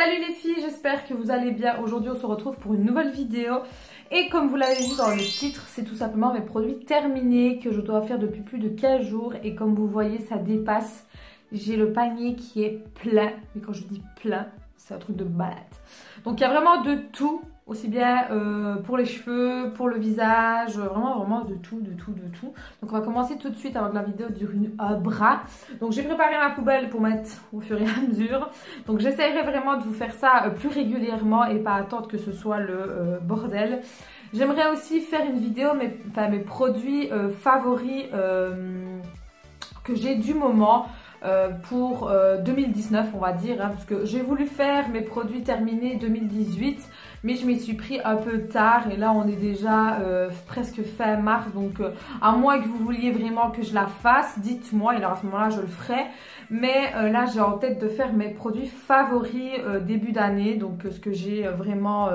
Salut les filles, j'espère que vous allez bien. Aujourd'hui on se retrouve pour une nouvelle vidéo. Et comme vous l'avez vu dans le titre, c'est tout simplement mes produits terminés que je dois faire depuis plus de 15 jours. Et comme vous voyez, ça dépasse. J'ai le panier qui est plein. Mais quand je dis plein, c'est un truc de balade. Donc il y a vraiment de tout. Aussi bien pour les cheveux, pour le visage, vraiment de tout. Donc on va commencer tout de suite avant que la vidéo dure un bras. Donc j'ai préparé ma poubelle pour mettre au fur et à mesure. Donc j'essaierai vraiment de vous faire ça plus régulièrement et pas attendre que ce soit le bordel. J'aimerais aussi faire une vidéo, mes produits favoris que j'ai du moment. Pour 2019 on va dire hein, parce que j'ai voulu faire mes produits terminés 2018 mais je m'y suis pris un peu tard et là on est déjà presque fin mars, donc à moins que vous vouliez vraiment que je la fasse, dites-moi et alors à ce moment là je le ferai, mais là j'ai en tête de faire mes produits favoris début d'année, donc ce que j'ai vraiment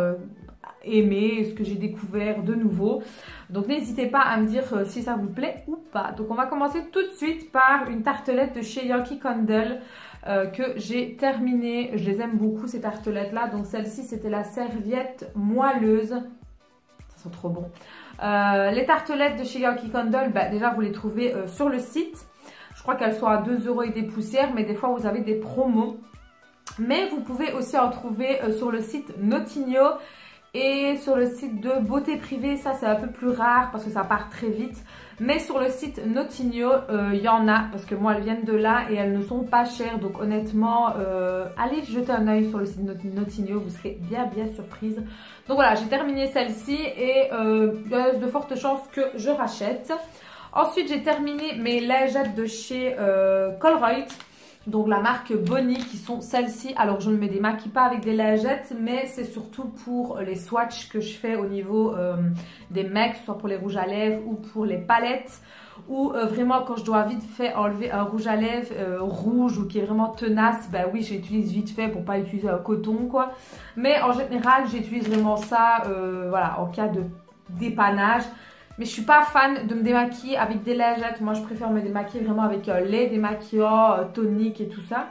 aimé, ce que j'ai découvert de nouveau. Donc n'hésitez pas à me dire si ça vous plaît ou pas. Donc on va commencer tout de suite par une tartelette de chez Yankee Candle que j'ai terminée. Je les aime beaucoup ces tartelettes là. Donc celle-ci c'était la serviette moelleuse. Ça sent trop bon. Les tartelettes de chez Yankee Candle, déjà vous les trouvez sur le site. Je crois qu'elles sont à 2 € et des poussières, mais des fois vous avez des promos. Mais vous pouvez aussi en trouver sur le site Notigno. Et sur le site de Beauté Privée, ça c'est un peu plus rare parce que ça part très vite. Mais sur le site Notigno, il y en a parce que moi elles viennent de là et elles ne sont pas chères. Donc honnêtement, allez jeter un oeil sur le site Notigno, vous serez bien surprise. Donc voilà, j'ai terminé celle-ci et il y a de fortes chances que je rachète. Ensuite j'ai terminé mes lingettes de chez Colruyt. Donc la marque Bonnie qui sont celles-ci. Alors je ne me démaquille pas avec des lingettes, mais c'est surtout pour les swatchs que je fais au niveau des mecs, soit pour les rouges à lèvres ou pour les palettes. Ou vraiment quand je dois vite fait enlever un rouge à lèvres rouge ou qui est vraiment tenace, oui j'utilise vite fait pour pas utiliser un coton quoi. Mais en général j'utilise vraiment ça voilà, en cas de dépannage. Mais je suis pas fan de me démaquiller avec des lingettes. Moi, je préfère me démaquiller vraiment avec lait démaquillant, tonique et tout ça.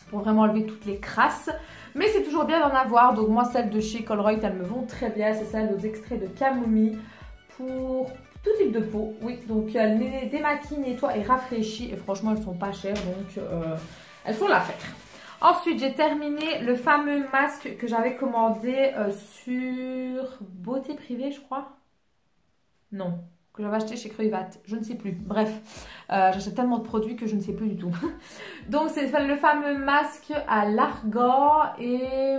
Pour vraiment enlever toutes les crasses. Mais c'est toujours bien d'en avoir. Donc moi, celles de chez Colruyt, elles me vont très bien. C'est celles aux extraits de camomille pour tout type de peau. Oui, donc elles démaquillent, nettoient et rafraîchissent. Et franchement, elles sont pas chères. Donc elles font l'affaire. Ensuite, j'ai terminé le fameux masque que j'avais commandé sur Beauté Privée, je crois. Non, que j'avais acheté chez Cruyvat, je ne sais plus. Bref, j'achète tellement de produits que je ne sais plus du tout. Donc c'est le fameux masque à l'argan et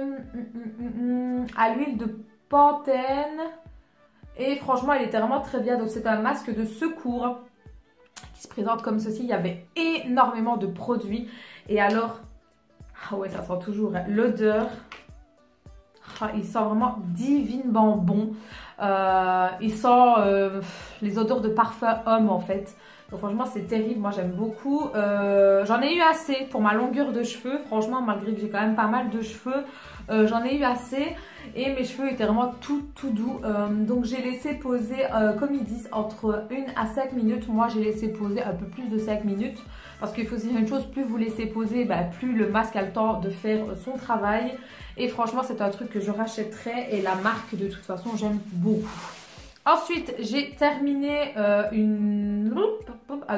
à l'huile de Pantene. Et franchement, il était vraiment très bien. Donc c'est un masque de secours qui se présente comme ceci. Il y avait énormément de produits. Et alors, ah ouais, ça sent toujours l'odeur. Il sent vraiment divinement bon. Il sent les odeurs de parfum homme en fait. Donc franchement c'est terrible, moi j'aime beaucoup. J'en ai eu assez pour ma longueur de cheveux. Franchement malgré que j'ai quand même pas mal de cheveux, j'en ai eu assez. Et mes cheveux étaient vraiment tout doux. Donc j'ai laissé poser, comme ils disent, entre 1 à 5 minutes. Moi j'ai laissé poser un peu plus de 5 minutes. Parce qu'il faut se dire une chose, plus vous laissez poser, plus le masque a le temps de faire son travail. Et franchement, c'est un truc que je rachèterai. Et la marque, de toute façon, j'aime beaucoup. Ensuite, j'ai terminé un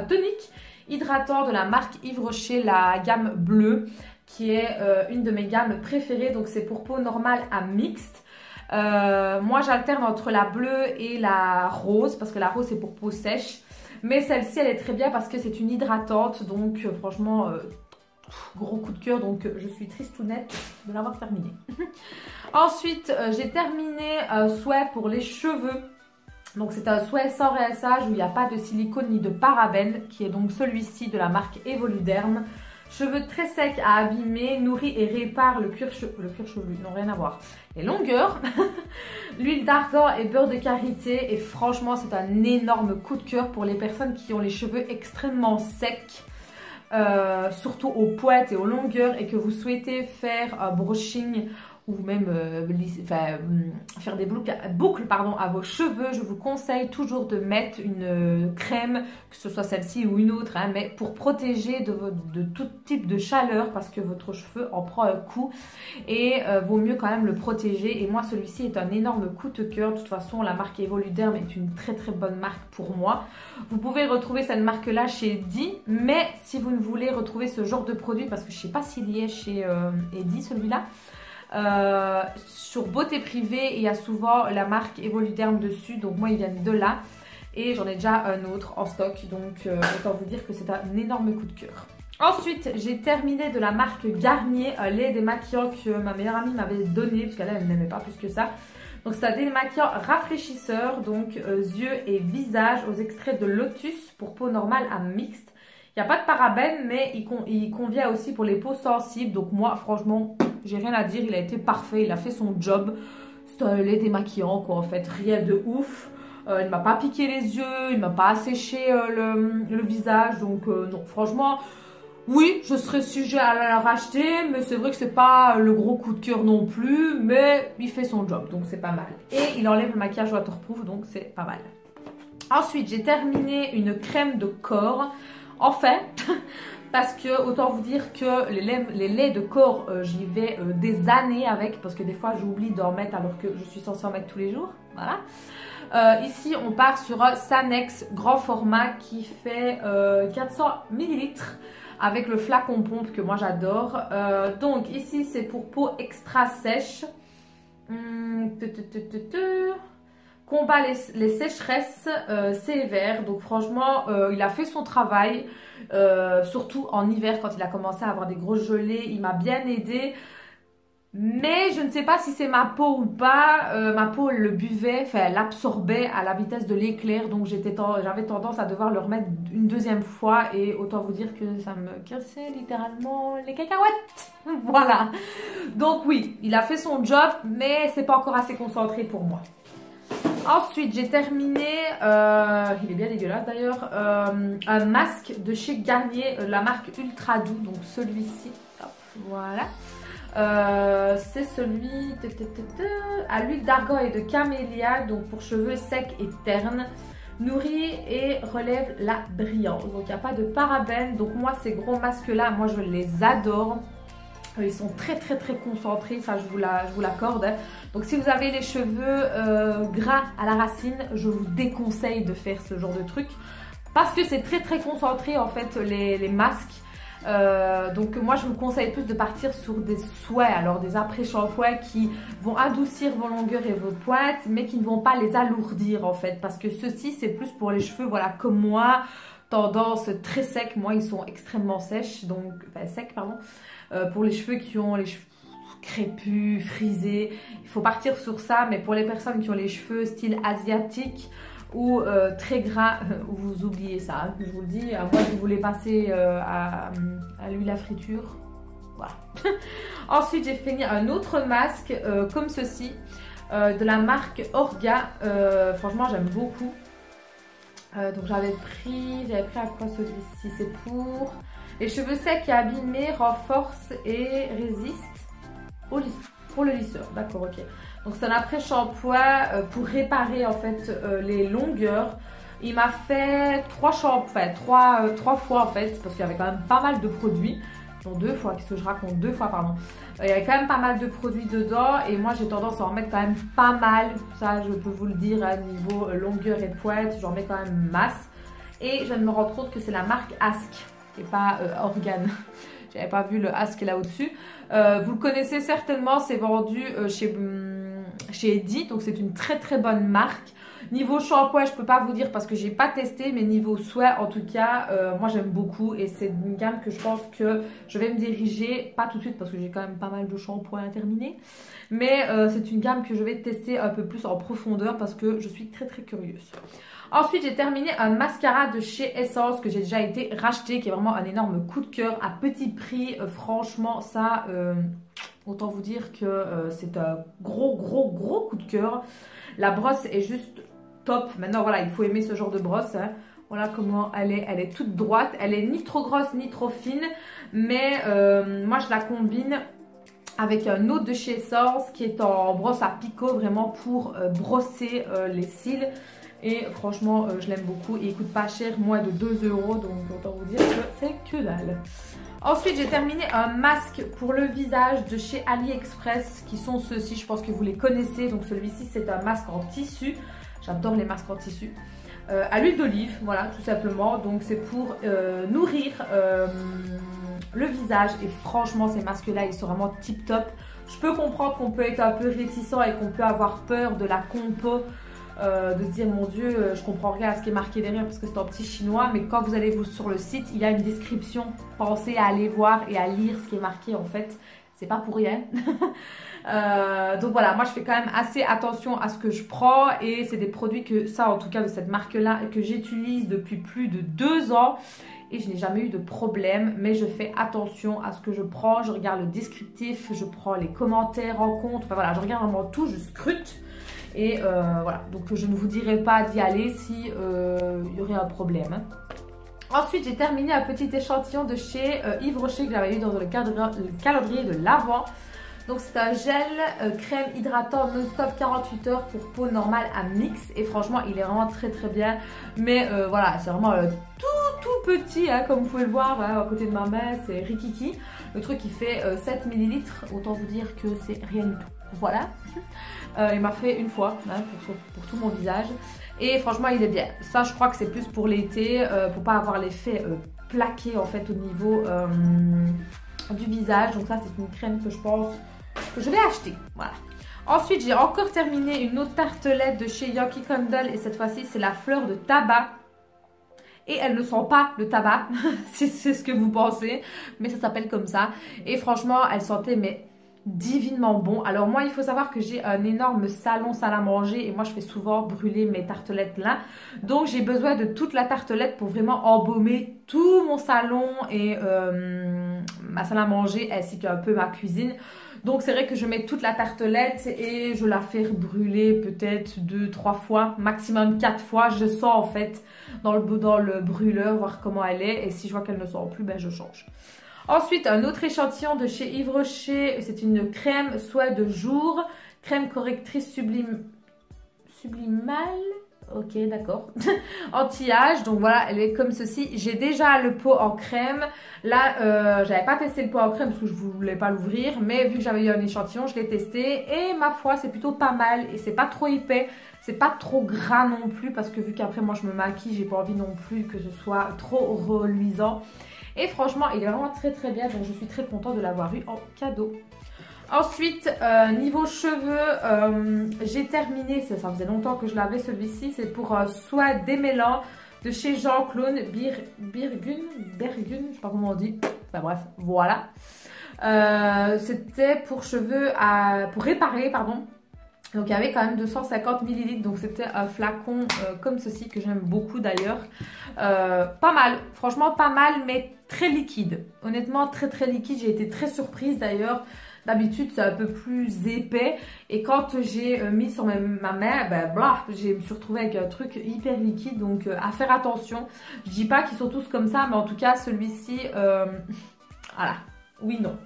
tonique hydratant de la marque Yves Rocher, la gamme bleue, qui est une de mes gammes préférées. Donc, c'est pour peau normale à mixte. Moi, j'alterne entre la bleue et la rose, parce que la rose, c'est pour peau sèche. Mais celle-ci, elle est très bien parce que c'est une hydratante. Donc, franchement, gros coup de cœur. Donc, je suis tristounette de l'avoir terminée. Ensuite, j'ai terminé un souhait pour les cheveux. Donc, c'est un souhait sans rinçage où il n'y a pas de silicone ni de parabènes, qui est donc celui-ci de la marque Evoluderm. Cheveux très secs à abîmer, nourrit et répare le cuir chevelu, non rien à voir. Les longueurs, l'huile d'argan et beurre de karité. Et franchement, c'est un énorme coup de cœur pour les personnes qui ont les cheveux extrêmement secs. Surtout aux pointes et aux longueurs et que vous souhaitez faire un brushing ou même faire des boucles pardon, à vos cheveux, je vous conseille toujours de mettre une crème, que ce soit celle-ci ou une autre, hein, mais pour protéger de tout type de chaleur, parce que votre cheveu en prend un coup et vaut mieux quand même le protéger. Et moi, celui-ci est un énorme coup de cœur. De toute façon, la marque Evoluderm est une très très bonne marque pour moi. Vous pouvez retrouver cette marque-là chez Eddy, mais si vous ne voulez retrouver ce genre de produit, parce que je ne sais pas s'il y est chez Eddy celui-là, sur Beauté Privée, il y a souvent la marque Evoluderm dessus, donc moi ils viennent de là et j'en ai déjà un autre en stock, donc autant vous dire que c'est un énorme coup de cœur. Ensuite, j'ai terminé de la marque Garnier, un lait démaquillant que ma meilleure amie m'avait donné, parce qu'elle n'aimait pas plus que ça. Donc c'est un démaquillant rafraîchisseur, donc yeux et visage aux extraits de lotus pour peau normale à mixte. Il n'y a pas de parabènes, mais il convient aussi pour les peaux sensibles. Donc moi, franchement, j'ai rien à dire. Il a été parfait, il a fait son job. C'est un lait démaquillant, quoi, en fait. Rien de ouf. Il ne m'a pas piqué les yeux, il ne m'a pas asséché le visage. Donc non, franchement, oui, je serais sujet à la racheter. Mais c'est vrai que c'est pas le gros coup de cœur non plus. Mais il fait son job, donc c'est pas mal. Et il enlève le maquillage waterproof, donc c'est pas mal. Ensuite, j'ai terminé une crème de corps. En fait, parce que autant vous dire que les laits de corps, j'y vais des années avec, parce que des fois j'oublie d'en mettre alors que je suis censée en mettre tous les jours. Voilà. Ici, on part sur un Sanex grand format qui fait 400 ml avec le flacon pompe que moi j'adore. Donc ici, c'est pour peau extra sèche. Combat les sécheresses sévères. Donc franchement, il a fait son travail, surtout en hiver quand il a commencé à avoir des grosses gelées. Il m'a bien aidé. Mais je ne sais pas si c'est ma peau ou pas. Ma peau le buvait, enfin elle l'absorbait à la vitesse de l'éclair. Donc j'avais tendance à devoir le remettre une deuxième fois. Et autant vous dire que ça me cassait littéralement les cacahuètes. Voilà. Donc oui, il a fait son job, mais c'est pas encore assez concentré pour moi. Ensuite, j'ai terminé, il est bien dégueulasse d'ailleurs, un masque de chez Garnier, la marque Ultra Doux, donc celui-ci, voilà. C'est celui à l'huile d'argan et de camélia, donc pour cheveux secs et ternes, nourrit et relève la brillance. Donc il n'y a pas de parabènes, donc moi ces gros masques-là, moi je les adore. Ils sont très très très concentrés, ça je vous l'accorde. Donc si vous avez les cheveux gras à la racine, je vous déconseille de faire ce genre de truc. Parce que c'est très très concentré en fait les masques. Donc moi je vous conseille plus de partir sur des soins, alors des après-shampoings qui vont adoucir vos longueurs et vos pointes, mais qui ne vont pas les alourdir en fait. Parce que ceci c'est plus pour les cheveux, voilà, comme moi, tendance très sec. Moi ils sont extrêmement sèches, donc, enfin secs pardon. Pour les cheveux qui ont les cheveux crépus, frisés, il faut partir sur ça. Mais pour les personnes qui ont les cheveux style asiatique ou très gras, vous oubliez ça, hein, je vous le dis. À moins que vous voulez passer à l'huile à friture. Voilà. Ensuite, j'ai fini un autre masque comme ceci, de la marque Orga. Franchement, j'aime beaucoup. Donc j'avais pris à quoi celui-ci? C'est pour les cheveux secs et abîmés, renforce et résiste pour le lisseur. D'accord, ok. Donc c'est un après-shampoing pour réparer en fait les longueurs. Il m'a fait trois fois en fait, parce qu'il y avait quand même pas mal de produits. Non, 2 fois, qu'est-ce que je raconte? 2 fois, pardon. Il y avait quand même pas mal de produits dedans et moi j'ai tendance à en mettre quand même pas mal. Ça, je peux vous le dire, à niveau longueur et pointe, j'en mets quand même masse. Et je viens de me rendre compte que c'est la marque Ask et pas Organe. J'avais pas vu le Ask là au-dessus. Vous le connaissez certainement, c'est vendu chez Eddy, donc c'est une très très bonne marque. Niveau shampoing, je peux pas vous dire parce que j'ai pas testé, mais niveau soin, en tout cas, moi j'aime beaucoup et c'est une gamme que je pense que je vais me diriger, pas tout de suite parce que j'ai quand même pas mal de shampoings à terminer, mais c'est une gamme que je vais tester un peu plus en profondeur parce que je suis très très curieuse. Ensuite, j'ai terminé un mascara de chez Essence que j'ai déjà été racheté, qui est vraiment un énorme coup de cœur à petit prix. Franchement, ça, autant vous dire que c'est un gros coup de cœur. La brosse est juste top. Maintenant, voilà, il faut aimer ce genre de brosse. Hein. Voilà comment elle est toute droite. Elle est ni trop grosse ni trop fine. Mais moi, je la combine avec un autre de chez Essence qui est en brosse à picot vraiment pour brosser les cils. Et franchement, je l'aime beaucoup et il coûte pas cher, moins de 2 €. Donc autant vous dire que c'est que dalle. Ensuite, j'ai terminé un masque pour le visage de chez AliExpress qui sont ceux-ci. Je pense que vous les connaissez. Donc celui-ci, c'est un masque en tissu. J'adore les masques en tissu. À l'huile d'olive, voilà, tout simplement. Donc c'est pour nourrir le visage. Et franchement, ces masques-là, ils sont vraiment tip top. Je peux comprendre qu'on peut être un peu réticent et qu'on peut avoir peur de la compo. De se dire mon Dieu, je comprends rien à ce qui est marqué derrière parce que c'est en petit chinois, mais quand vous allez sur le site, il y a une description. Pensez à aller voir et à lire ce qui est marqué en fait, c'est pas pour rien. Donc voilà, moi je fais quand même assez attention à ce que je prends et c'est des produits que ça en tout cas de cette marque là que j'utilise depuis plus de 2 ans et je n'ai jamais eu de problème, mais je fais attention à ce que je prends, je regarde le descriptif, je prends les commentaires en compte, enfin voilà, je regarde vraiment tout, je scrute. Et voilà, donc je ne vous dirai pas d'y aller si y aurait un problème. Ensuite, j'ai terminé un petit échantillon de chez Yves Rocher que j'avais eu dans le calendrier de l'Avent. Donc c'est un gel crème hydratant non-stop 48 heures pour peau normale à mix. Et franchement, il est vraiment très très bien. Mais voilà, c'est vraiment tout petit, hein, comme vous pouvez le voir hein, à côté de ma main, c'est Rikiki. Le truc il fait 7 ml, autant vous dire que c'est rien du tout. Voilà. Il m'a fait une fois hein, pour tout mon visage et franchement il est bien. Ça je crois que c'est plus pour l'été pour pas avoir l'effet plaqué en fait au niveau du visage. Donc ça c'est une crème que je pense que je vais acheter. Voilà. Ensuite j'ai encore terminé une autre tartelette de chez Yankee Candle et cette fois-ci c'est la fleur de tabac. Et elle ne sent pas le tabac, c'est ce que vous pensez, mais ça s'appelle comme ça. Et franchement elle sentait mais divinement bon. Alors moi il faut savoir que j'ai un énorme salon salle à manger et moi je fais souvent brûler mes tartelettes là, donc j'ai besoin de toute la tartelette pour vraiment embaumer tout mon salon et ma salle à manger ainsi qu'un peu ma cuisine. Donc c'est vrai que je mets toute la tartelette et je la fais brûler peut-être 2-3 fois, maximum 4 fois. Je sens en fait dans le brûleur voir comment elle est et si je vois qu'elle ne sent plus, ben je change. Ensuite, un autre échantillon de chez Yves Rocher, c'est une crème soie de jour, crème correctrice sublimale, ok d'accord, anti-âge, donc voilà, elle est comme ceci. J'ai déjà le pot en crème, là j'avais pas testé le pot en crème parce que je voulais pas l'ouvrir, mais vu que j'avais eu un échantillon, je l'ai testé et ma foi c'est plutôt pas mal et c'est pas trop épais. C'est pas trop gras non plus parce que vu qu'après moi je me maquille, j'ai pas envie non plus que ce soit trop reluisant. Et franchement, il est vraiment très très bien, donc je suis très contente de l'avoir eu en cadeau. Ensuite, niveau cheveux, j'ai terminé, ça faisait longtemps que je l'avais celui-ci, c'est pour soie démêlant de chez Jean-Claude Bergun, je sais pas comment on dit, enfin bref, voilà. C'était pour cheveux, pour réparer, pardon. Donc il y avait quand même 250 ml, donc c'était un flacon comme ceci que j'aime beaucoup d'ailleurs. Pas mal, franchement pas mal, mais très liquide. Honnêtement très très liquide, j'ai été très surprise d'ailleurs. D'habitude c'est un peu plus épais et quand j'ai mis sur ma main, ben blah, je me suis retrouvée avec un truc hyper liquide, donc à faire attention. Je dis pas qu'ils sont tous comme ça, mais en tout cas celui-ci, voilà, oui non.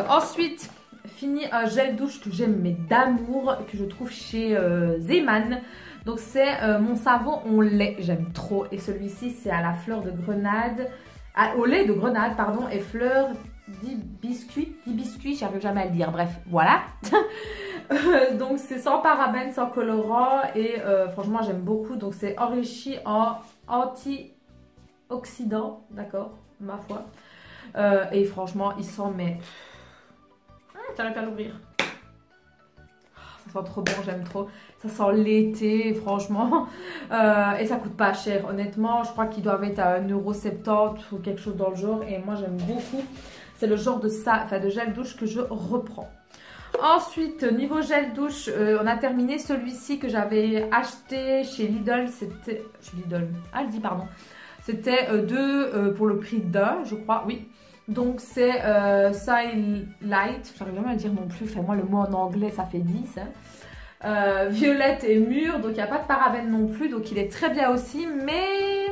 Ensuite, fini un gel douche que j'aime mais d'amour, que je trouve chez Zeman. Donc c'est mon savon au lait, j'aime trop. Et celui-ci c'est à la fleur de grenade, au lait de grenade pardon, et fleur d'hibiscuit, j'arrive jamais à le dire, bref, voilà. Donc c'est sans parabènes, sans colorant et franchement j'aime beaucoup. Donc c'est enrichi en antioxydants, d'accord, ma foi. Et franchement il sent mais... J'arrive pas à l'ouvrir. Ça sent trop bon, j'aime trop. Ça sent l'été, franchement. Et ça coûte pas cher. Honnêtement, je crois qu'ils doivent être à 1,70 € ou quelque chose dans le genre. Et moi, j'aime beaucoup. C'est le genre de gel douche que je reprends. Ensuite, niveau gel douche, on a terminé celui-ci que j'avais acheté chez Lidl. C'était... Chez Lidl. Ah, Aldi, pardon. C'était 2 pour le prix d'un, je crois. Oui. Donc c'est Silent Light, j'arrive jamais à le dire non plus, enfin moi le mot en anglais ça fait 10 hein. Violette et mûre, donc il n'y a pas de parabènes non plus, donc il est très bien aussi, mais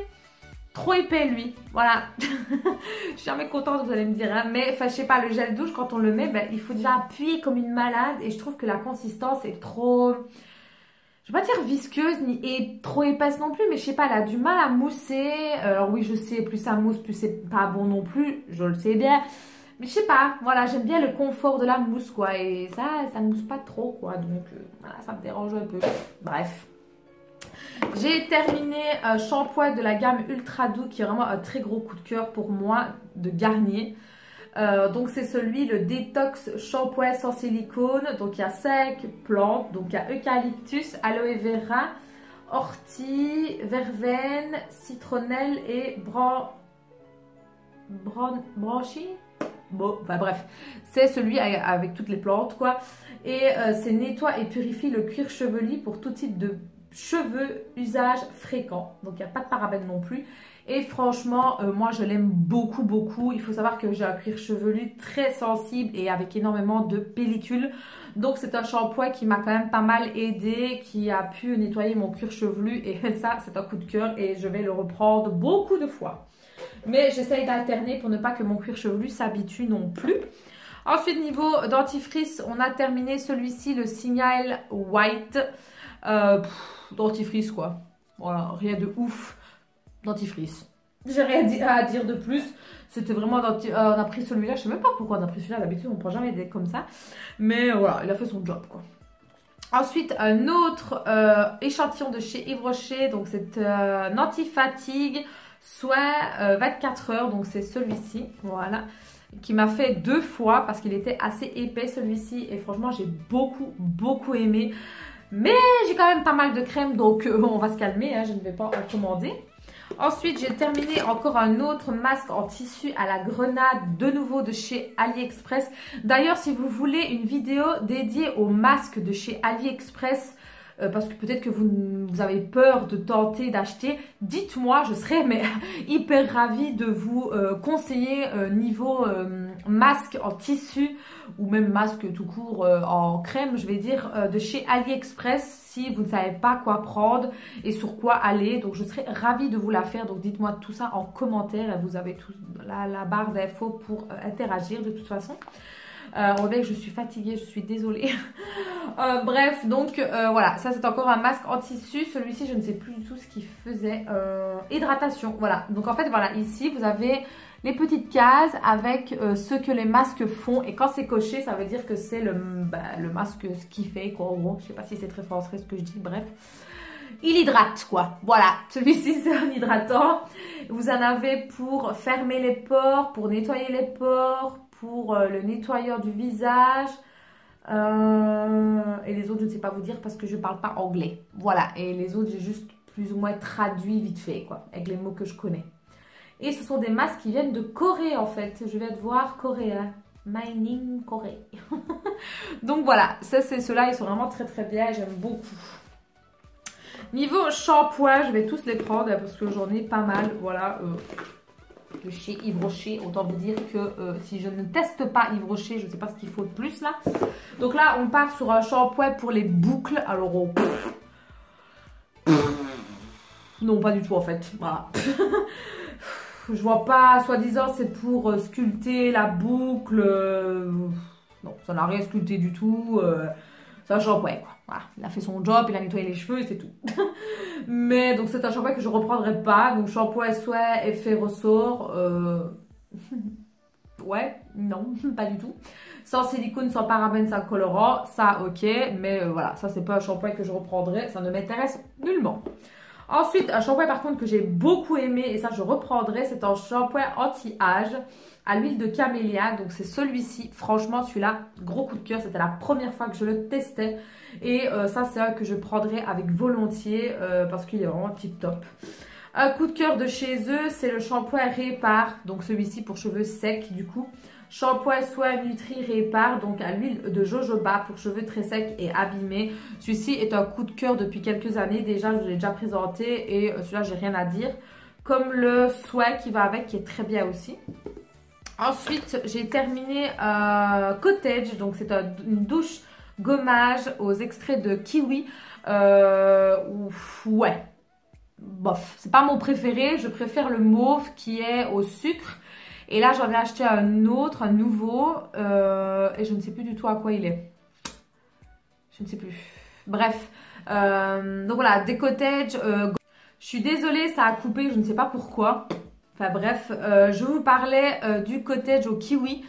trop épais lui, voilà. Je suis jamais contente, vous allez me dire, hein. Mais enfin, je sais pas, le gel douche, quand on le met, ben, il faut déjà appuyer comme une malade. Et je trouve que la consistance est trop, je vais pas dire visqueuse, ni et trop épaisse non plus, mais je sais pas, elle a du mal à mousser. Alors oui, je sais, plus ça mousse, plus c'est pas bon non plus, je le sais bien. Mais je sais pas, voilà, j'aime bien le confort de la mousse, quoi. Et ça mousse pas trop, quoi. Donc, voilà, ça me dérange un peu. Bref. J'ai terminé un shampoing de la gamme Ultra Doux, qui est vraiment un très gros coup de cœur pour moi, de Garnier. Donc, c'est celui, le Détox Shampoing sans silicone. Donc, il y a 5 plantes. Donc, il y a eucalyptus, aloe vera, ortie, verveine, citronnelle et branchi. Bon, enfin bref, c'est celui avec toutes les plantes, quoi. Et c'est nettoie et purifie le cuir chevelu pour tout type de cheveux, usage fréquent. Donc, il n'y a pas de parabènes non plus. Et franchement, moi, je l'aime beaucoup, beaucoup. Il faut savoir que j'ai un cuir chevelu très sensible et avec énormément de pellicules. Donc, c'est un shampoing qui m'a quand même pas mal aidé, qui a pu nettoyer mon cuir chevelu. Et ça, c'est un coup de cœur et je vais le reprendre beaucoup de fois. Mais j'essaye d'alterner pour ne pas que mon cuir chevelu s'habitue non plus. Ensuite, niveau dentifrice, on a terminé celui-ci, le Signal White. Dentifrice, quoi. Voilà, rien de ouf. Dentifrice. J'ai rien à dire de plus. C'était vraiment on a pris celui-là. Je sais même pas pourquoi on a pris celui-là. D'habitude, on prend jamais des comme ça. Mais voilà, il a fait son job, quoi. Ensuite, un autre échantillon de chez Yves Rocher. Donc, c'est un anti-fatigue, soit 24 heures. Donc, c'est celui-ci. Voilà. Qui m'a fait 2 fois parce qu'il était assez épais, celui-ci. Et franchement, j'ai beaucoup, beaucoup aimé. Mais j'ai quand même pas mal de crème. Donc, on va se calmer. Hein, je ne vais pas en commander. Ensuite, j'ai terminé encore un autre masque en tissu à la grenade, de nouveau de chez AliExpress. D'ailleurs, si vous voulez une vidéo dédiée aux masques de chez AliExpress, parce que peut-être que vous avez peur de tenter d'acheter, dites-moi, je serais mais, hyper ravie de vous conseiller niveau masque en tissu ou même masque tout court en crème, je vais dire, de chez AliExpress si vous ne savez pas quoi prendre et sur quoi aller. Donc, je serais ravie de vous la faire. Donc, dites-moi tout ça en commentaire. Vous avez tout la barre d'infos pour interagir de toute façon. On voit bien que je suis fatiguée, je suis désolée. Bref, donc voilà, ça c'est encore un masque en tissu. Celui-ci, je ne sais plus du tout ce qu'il faisait. Hydratation, voilà. Donc en fait, voilà, ici vous avez les petites cases avec ce que les masques font. Et quand c'est coché, ça veut dire que c'est le masque, ce qu'il fait, quoi. En gros, je sais pas si c'est très français ce que je dis, bref. Il hydrate, quoi. Voilà, celui-ci c'est un hydratant. Vous en avez pour fermer les pores, pour nettoyer les pores, pour le nettoyeur du visage. Et les autres, je ne sais pas vous dire parce que je ne parle pas anglais. Voilà, et les autres, j'ai juste plus ou moins traduit vite fait, quoi, avec les mots que je connais. Et ce sont des masques qui viennent de Corée, en fait. Je vais devoir coréen. Mining Corée. Donc voilà, ça c'est ceux-là, ils sont vraiment très très bien, j'aime beaucoup. Niveau shampoing, je vais tous les prendre parce que j'en ai pas mal, voilà. De chez Yves Rocher, autant vous dire que si je ne teste pas Yves Rocher, je ne sais pas ce qu'il faut de plus là. Donc là, on part sur un shampoing pour les boucles. Alors, non, pas du tout en fait. Voilà. Je vois pas, soi-disant, c'est pour sculpter la boucle. Non, ça n'a rien sculpté du tout. C'est un shampoing, quoi. Voilà, il a fait son job, il a nettoyé les cheveux et c'est tout. Mais donc c'est un shampoing que je ne reprendrai pas. Donc shampoing, soin, effet ressort. Ouais, non, pas du tout. Sans silicone, sans parabènes, sans colorant, ça ok. Mais voilà, ça c'est pas un shampoing que je reprendrai. Ça ne m'intéresse nullement. Ensuite, un shampoing par contre que j'ai beaucoup aimé et ça je reprendrai, c'est un shampoing anti-âge à l'huile de camélia. Donc c'est celui-ci. Franchement, celui-là, gros coup de cœur. C'était la première fois que je le testais. Et ça, c'est un que je prendrai avec volontiers parce qu'il est vraiment tip top. Un coup de cœur de chez eux, c'est le shampoing Répar. Donc celui-ci pour cheveux secs du coup. Shampoing Soin Nutri Répar, donc à l'huile de jojoba pour cheveux très secs et abîmés. Celui-ci est un coup de cœur depuis quelques années. Déjà, je l'ai déjà présenté et celui-là, j'ai rien à dire. Comme le Soin qui va avec, qui est très bien aussi. Ensuite, j'ai terminé Cottage. Donc, c'est une douche gommage aux extraits de kiwi. Ouais. bof, c'est pas mon préféré. Je préfère le mauve qui est au sucre. Et là, j'en ai acheté un autre, un nouveau. Et je ne sais plus du tout à quoi il est. Je ne sais plus. Bref. Donc voilà, des cottages. Je suis désolée, ça a coupé, je ne sais pas pourquoi. Enfin bref, je vous parlais du cottage au kiwi.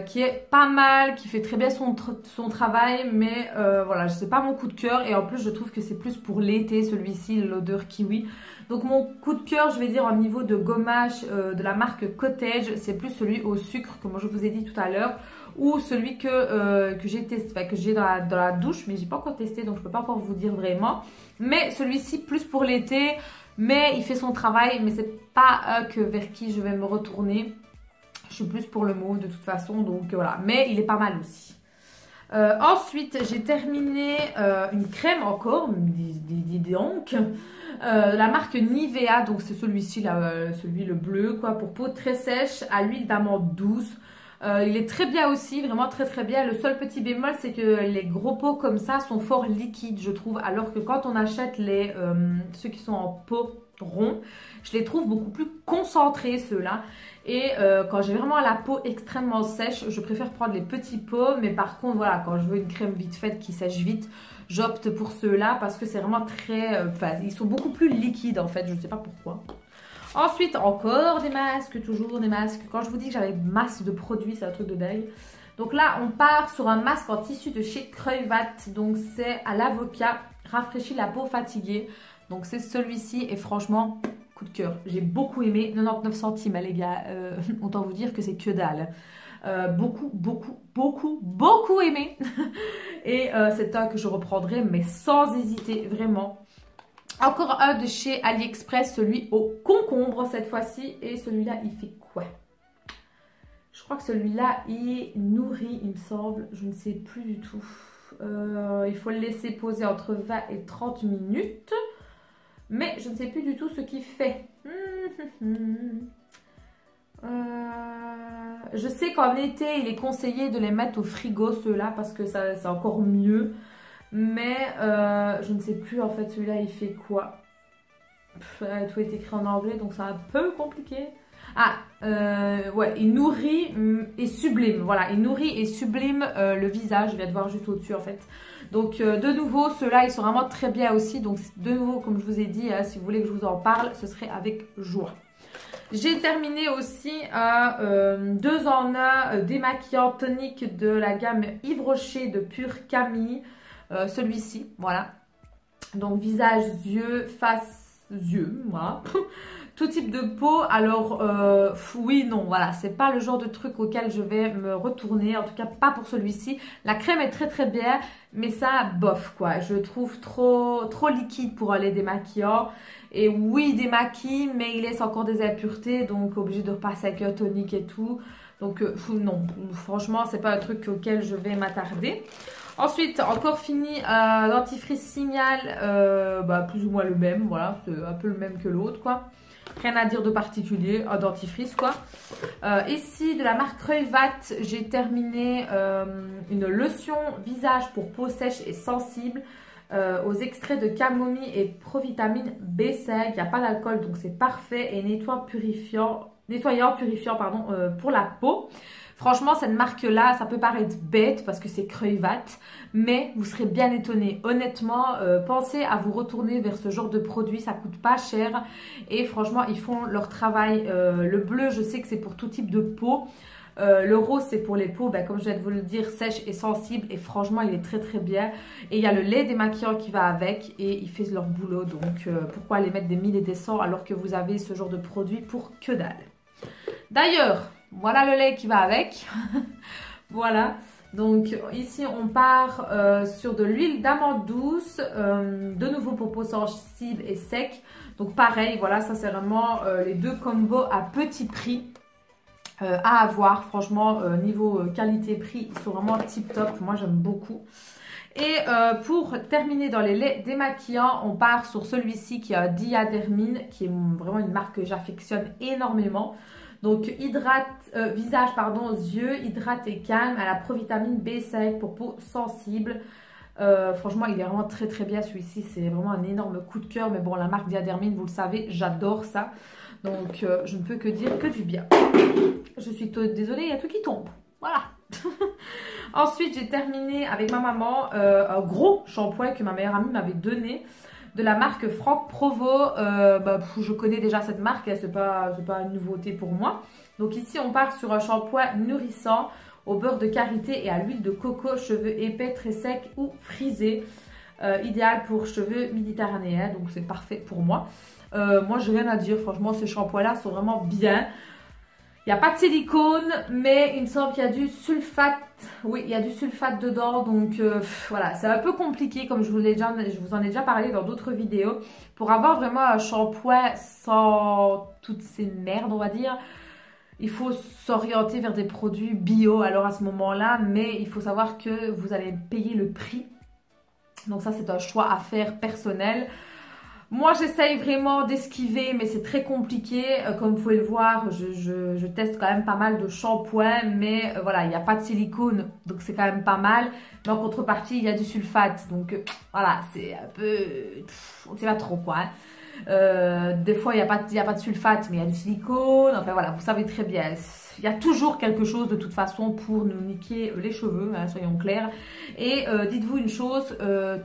Qui est pas mal, qui fait très bien son travail, mais voilà, c'est pas mon coup de cœur. Et en plus, je trouve que c'est plus pour l'été, celui-ci, l'odeur kiwi. Donc mon coup de cœur, je vais dire au niveau de gommage de la marque Cottage, c'est plus celui au sucre, comme je vous ai dit tout à l'heure, ou celui que j'ai testé, enfin, que j'ai dans la douche, mais j'ai pas encore testé, donc je peux pas encore vous dire vraiment. Mais celui-ci, plus pour l'été, mais il fait son travail, mais c'est pas vers qui je vais me retourner. Je suis plus pour le mauve de toute façon, donc voilà. Mais il est pas mal aussi. Ensuite, j'ai terminé une crème encore, dis donc, la marque Nivea. Donc c'est celui-ci, là, celui le bleu, quoi, pour peau très sèche, à l'huile d'amande douce. Il est très bien aussi, vraiment très très bien. Le seul petit bémol, c'est que les gros pots comme ça sont fort liquides, je trouve. Alors que quand on achète ceux qui sont en pot rond, je les trouve beaucoup plus concentrés, ceux-là. Et quand j'ai vraiment la peau extrêmement sèche, je préfère prendre les petits pots. Mais par contre, voilà, quand je veux une crème vite faite qui sèche vite, j'opte pour ceux-là parce que c'est vraiment très... Enfin, ils sont beaucoup plus liquides en fait, je ne sais pas pourquoi. Ensuite, encore des masques, toujours des masques. Quand je vous dis que j'avais masse de produits, c'est un truc de dingue. Donc là, on part sur un masque en tissu de chez Kruivat. Donc c'est à l'avocat, rafraîchit la peau fatiguée. Donc c'est celui-ci et franchement, coup de cœur. J'ai beaucoup aimé, 99 centimes les gars. Autant vous dire que c'est que dalle. Beaucoup aimé. Et c'est un que je reprendrai, mais sans hésiter, vraiment. Encore un de chez AliExpress, celui au concombre cette fois-ci. Et celui-là, il fait quoi? Je crois que celui-là, il nourrit, il me semble. Je ne sais plus du tout. Il faut le laisser poser entre 20 et 30 minutes. Mais je ne sais plus du tout ce qu'il fait. Je sais qu'en été, il est conseillé de les mettre au frigo, ceux-là, parce que c'est encore mieux. Mais je ne sais plus en fait celui-là il fait quoi. Tout est écrit en anglais donc c'est un peu compliqué. Ah ouais, il nourrit et sublime. Voilà, il nourrit et sublime le visage. Je viens de voir juste au-dessus en fait. Donc de nouveau ceux-là ils sont vraiment très bien aussi. Donc de nouveau comme je vous ai dit, si vous voulez que je vous en parle, ce serait avec joie. J'ai terminé aussi un 2 en 1 démaquillant tonique de la gamme Yves Rocher de Pure Camille. Celui-ci, voilà. Donc visage, yeux, face, yeux, voilà. Tout type de peau. Alors, oui, non, voilà. C'est pas le genre de truc auquel je vais me retourner. En tout cas, pas pour celui-ci. La crème est très très bien. Mais ça, bof, quoi. Je trouve trop liquide pour aller démaquillant. Et oui, il démaquille, mais il laisse encore des impuretés. Donc, obligé de repasser avec un tonique et tout. Donc, non. Franchement, c'est pas un truc auquel je vais m'attarder. Ensuite, encore fini, dentifrice Signal, plus ou moins le même, voilà, c'est un peu le même que l'autre, quoi. Rien à dire de particulier, un dentifrice, quoi. Ici, de la marque Kruivat, j'ai terminé une lotion visage pour peau sèche et sensible aux extraits de camomille et provitamine B5. Il n'y a pas d'alcool, donc c'est parfait et nettoyant, purifiant, pardon, pour la peau. Franchement, cette marque-là, ça peut paraître bête parce que c'est Kruivat, mais vous serez bien étonnés. Honnêtement, pensez à vous retourner vers ce genre de produit, ça coûte pas cher et franchement, ils font leur travail. Le bleu, je sais que c'est pour tout type de peau. Le rose, c'est pour les peaux, comme je viens de vous le dire, sèches et sensibles et franchement, il est très très bien. Et il y a le lait démaquillant qui va avec et ils font leur boulot. Donc, pourquoi les mettre des 1000 et des 100 alors que vous avez ce genre de produit pour que dalle. D'ailleurs, voilà le lait qui va avec. Voilà. Donc ici on part sur de l'huile d'amande douce. De nouveau pour peau sensible et sec. Donc pareil, voilà, ça c'est vraiment les deux combos à petit prix à avoir. Franchement, niveau qualité-prix, ils sont vraiment tip top. Moi j'aime beaucoup. Et pour terminer dans les laits démaquillants, on part sur celui-ci qui a Diadermine, qui est vraiment une marque que j'affectionne énormément. Donc visage, yeux, hydrate et calme à la provitamine B5 pour peau sensible. Franchement, il est vraiment très très bien celui-ci. C'est vraiment un énorme coup de cœur. Mais bon, la marque Diadermine, vous le savez, j'adore ça. Donc, je ne peux que dire que du bien. Je suis désolée, il y a tout qui tombe. Voilà. Ensuite, j'ai terminé avec ma maman un gros shampoing que ma meilleure amie m'avait donné de la marque Franck Provo. Je connais déjà cette marque, hein, c'est pas une nouveauté pour moi. Donc ici, on part sur un shampoing nourrissant au beurre de karité et à l'huile de coco, cheveux épais, très secs ou frisés. Idéal pour cheveux méditerranéens, donc c'est parfait pour moi. Moi, j'ai rien à dire, franchement, ces shampoings-là sont vraiment bien. Il n'y a pas de silicone, mais il me semble qu'il y a du sulfate. Oui, il y a du sulfate dedans, donc voilà, c'est un peu compliqué, comme je vous en ai déjà parlé dans d'autres vidéos. Pour avoir vraiment un shampoing sans toutes ces merdes, on va dire, il faut s'orienter vers des produits bio alors à ce moment-là, mais il faut savoir que vous allez payer le prix. Donc ça, c'est un choix à faire personnel. Moi, j'essaye vraiment d'esquiver, mais c'est très compliqué. Comme vous pouvez le voir, je teste quand même pas mal de shampoings, mais voilà, il n'y a pas de silicone, donc c'est quand même pas mal. Mais en contrepartie, il y a du sulfate, donc voilà, c'est un peu... on ne sait pas trop quoi. Des fois, il n'y a pas de sulfate, mais il y a du silicone. Enfin voilà, vous savez très bien. Il y a toujours quelque chose de toute façon pour nous niquer les cheveux, hein, soyons clairs. Et dites-vous une chose,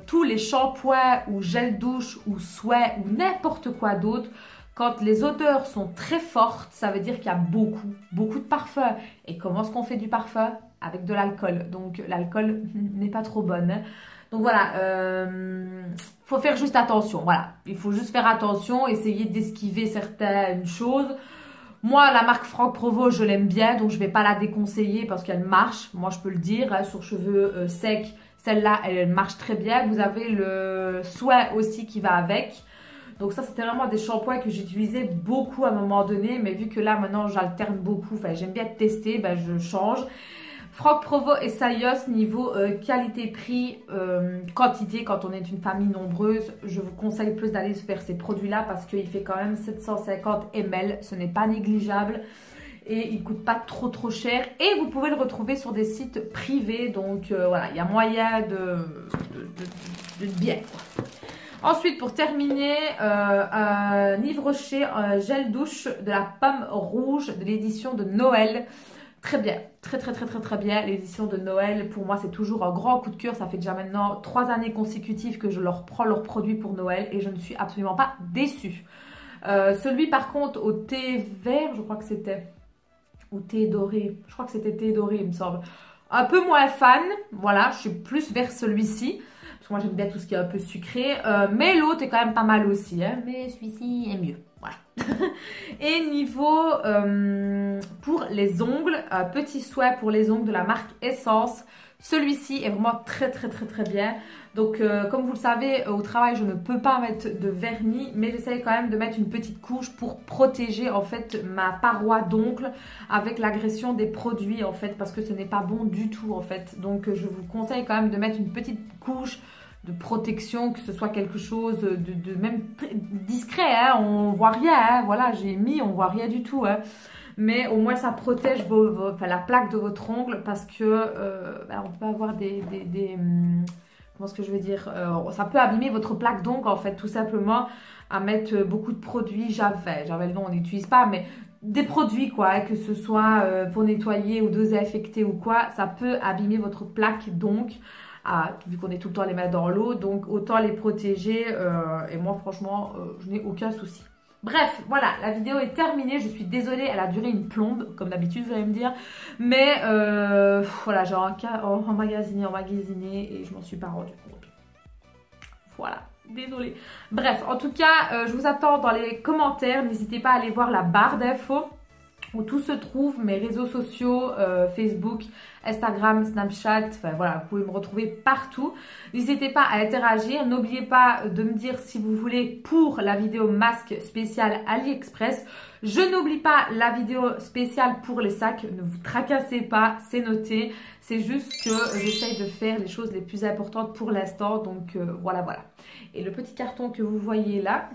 tous les shampoings ou gel douche ou souhait ou n'importe quoi d'autre, quand les odeurs sont très fortes, ça veut dire qu'il y a beaucoup de parfum. Et comment est-ce qu'on fait du parfum? Avec de l'alcool. Donc l'alcool n'est pas trop bonne. Hein. Donc voilà, faut faire juste attention. Voilà, il faut juste faire attention, essayer d'esquiver certaines choses. Moi, la marque Franck Provo, je l'aime bien, donc je ne vais pas la déconseiller parce qu'elle marche. Moi, je peux le dire, hein, sur cheveux secs, celle-là, elle marche très bien. Vous avez le soin aussi qui va avec. Donc ça, c'était vraiment des shampoings que j'utilisais beaucoup à un moment donné. Mais vu que là, maintenant, j'alterne beaucoup, enfin, j'aime bien tester, ben, je change. Franck Provo et Sayos, niveau qualité-prix, quantité, quand on est une famille nombreuse, je vous conseille plus d'aller vers ces produits-là parce qu'il fait quand même 750 ml, ce n'est pas négligeable et il ne coûte pas trop cher. Et vous pouvez le retrouver sur des sites privés, donc voilà, il y a moyen de bien, quoi. Ensuite, pour terminer, un Yves Rocher gel douche de la pomme rouge de l'édition de Noël. Très bien, très bien. L'édition de Noël, pour moi, c'est toujours un grand coup de cœur. Ça fait déjà maintenant 3 années consécutives que je leur prends leurs produits pour Noël et je ne suis absolument pas déçue. Celui, par contre, au thé vert, je crois que c'était, ou thé doré, je crois que c'était thé doré, il me semble. Un peu moins fan, voilà, je suis plus vers celui-ci. Parce que moi, j'aime bien tout ce qui est un peu sucré. Mais l'autre est quand même pas mal aussi, hein, mais celui-ci est mieux. Voilà. Et niveau pour les ongles, petit soin pour les ongles de la marque Essence. Celui-ci est vraiment très bien. Donc comme vous le savez, au travail je ne peux pas mettre de vernis, mais j'essaye quand même de mettre une petite couche pour protéger en fait ma paroi d'ongles avec l'agression des produits en fait, parce que ce n'est pas bon du tout en fait. Donc je vous conseille quand même de mettre une petite couche de protection, que ce soit quelque chose de même discret, hein, on voit rien, hein, voilà, j'ai mis, on voit rien du tout, hein, mais au moins ça protège la plaque de votre ongle parce que on peut avoir comment est-ce que je veux dire, ça peut abîmer votre plaque d'ongle en fait, tout simplement, à mettre beaucoup de produits Javel, non on n'utilise pas, mais des produits quoi, hein, que ce soit pour nettoyer ou désinfecter ou quoi, ça peut abîmer votre plaque d'ongle. Vu qu'on est tout le temps les mains dans l'eau, donc autant les protéger et moi franchement je n'ai aucun souci. Bref, voilà, la vidéo est terminée, je suis désolée, elle a duré une plombe, comme d'habitude vous allez me dire, mais voilà, j'ai emmagasiné et je m'en suis pas rendu compte. Voilà, désolée. Bref, en tout cas, je vous attends dans les commentaires, n'hésitez pas à aller voir la barre d'infos où tout se trouve, mes réseaux sociaux, Facebook, Instagram, Snapchat, enfin voilà, vous pouvez me retrouver partout. N'hésitez pas à interagir, n'oubliez pas de me dire si vous voulez pour la vidéo masque spéciale AliExpress. Je n'oublie pas la vidéo spéciale pour les sacs, ne vous tracassez pas, c'est noté. C'est juste que j'essaye de faire les choses les plus importantes pour l'instant, donc voilà. Et le petit carton que vous voyez là,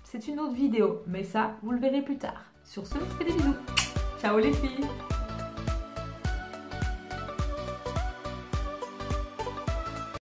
c'est une autre vidéo, mais ça, vous le verrez plus tard. Sur ce, je vous fais des bisous. Ciao les filles!